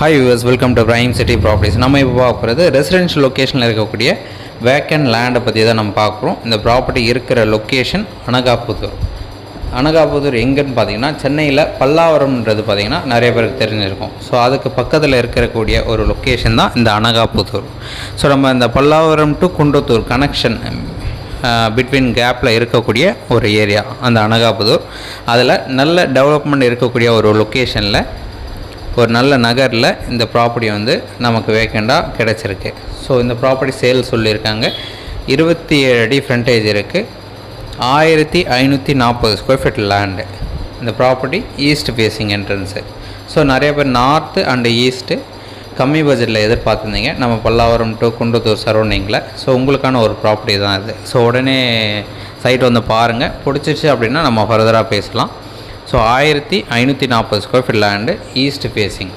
Hi viewers, welcome to prime city properties. நம்ம இப்போ பார்க்க போகிறது ரெசிடென்ஷியல் லொக்கேஷனில் இருக்கக்கூடிய வேக்கண்ட் லேண்டை பற்றி தான் நம்ம பார்க்குறோம். இந்த ப்ராப்பர்ட்டி இருக்கிற லொக்கேஷன் அனகாபுதூர். அனகாபுதூர் எங்கேன்னு பார்த்தீங்கன்னா சென்னையில் பல்லாவரம்ன்றது பார்த்திங்கன்னா நிறைய பேருக்கு தெரிஞ்சிருக்கும். ஸோ அதுக்கு பக்கத்தில் இருக்கக்கூடிய ஒரு லொக்கேஷன் தான் இந்த அனகாபுதூர். ஸோ நம்ம இந்த Pallavaram to Kundrathur connection between கேப்பில் இருக்கக்கூடிய ஒரு ஏரியா அந்த அனகாபுதூர். அதில் நல்ல டெவலப்மெண்ட் இருக்கக்கூடிய ஒரு லொக்கேஷனில் ஒரு நல்ல நகரில் இந்த ப்ராப்பர்ட்டி வந்து நமக்கு வேக்கண்டாக கிடச்சிருக்கு. ஸோ இந்த ப்ராப்பர்ட்டி சேல் சொல்லியிருக்காங்க. 27 அடி ஃப்ரண்டேஜ் இருக்குது. 1540 ஸ்கொயர் ஃபீட் லேண்டு. இந்த property east facing entrance. So நிறைய பேர் நார்த்து அண்டு ஈஸ்ட்டு கம்மி பட்ஜெட்டில் எதிர்பார்த்துருந்தீங்க நம்ம பல்லாவரம் டு குன்றத்தூர் சரௌண்டிங்கில். ஸோ உங்களுக்கான ஒரு ப்ராப்பர்ட்டி தான் இது. ஸோ உடனே சைட் வந்து பாருங்கள், பிடிச்சிச்சு அப்படின்னா நம்ம ஃபர்தராக பேசலாம். So 1540 square feet land east facing.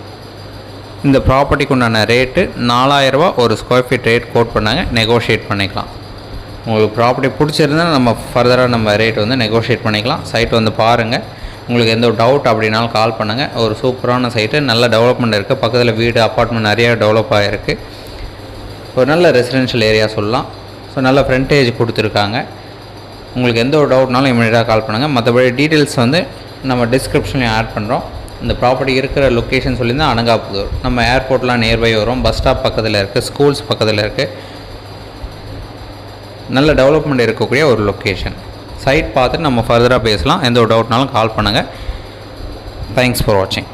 இந்த ப்ராப்பர்ட்டிக்கு உண்டான ரேட்டு 4000 ரூபா ஒரு ஸ்கொயர் ஃபீட் ரேட் கோட் பண்ணாங்க. நெகோஷியேட் பண்ணிக்கலாம். உங்களுக்கு ப்ராப்பர்ட்டி பிடிச்சிருந்தால் நம்ம ஃபர்தராக நம்ம ரேட் வந்து நெகோஷியேட் பண்ணிக்கலாம். சைட் வந்து பாருங்கள். உங்களுக்கு எந்த ஒரு டவுட் அப்படின்னாலும் கால் பண்ணுங்கள். ஒரு சூப்பரான சைட்டு, நல்ல டெவலப்மெண்ட் இருக்குது. பக்கத்தில் வீடு அப்பார்ட்மெண்ட் நிறையா டெவலப் ஆகிருக்கு. ஒரு நல்ல ரெசிடென்ஷியல் ஏரியா சொல்லலாம். ஸோ நல்ல ஃப்ரண்டேஜ் கொடுத்துருக்காங்க. உங்களுக்கு எந்த ஒரு டவுட்னாலும் இமீடியட்டாக கால் பண்ணுங்கள். மற்றபடி டீட்டெயில்ஸ் வந்து நம்ம டிஸ்கிரிப்ஷன்லையும் ஆட் பண்ணுறோம். இந்த ப்ராப்பர்ட்டி இருக்கிற லொக்கேஷன் சொல்லியிருந்தால் அனகாபுதூர். நம்ம ஏர்போர்ட்லாம் நியர்பை வரும். பஸ் ஸ்டாப் பக்கத்தில் இருக்குது. ஸ்கூல்ஸ் பக்கத்தில் இருக்குது. நல்ல டெவலப்மெண்ட் இருக்கக்கூடிய ஒரு லொக்கேஷன். சைட் பார்த்துட்டு நம்ம ஃபர்தராக பேசலாம். எந்த ஒரு டவுட்னாலும் கால் பண்ணுங்கள். தேங்க்ஸ் ஃபார் வாட்சிங்.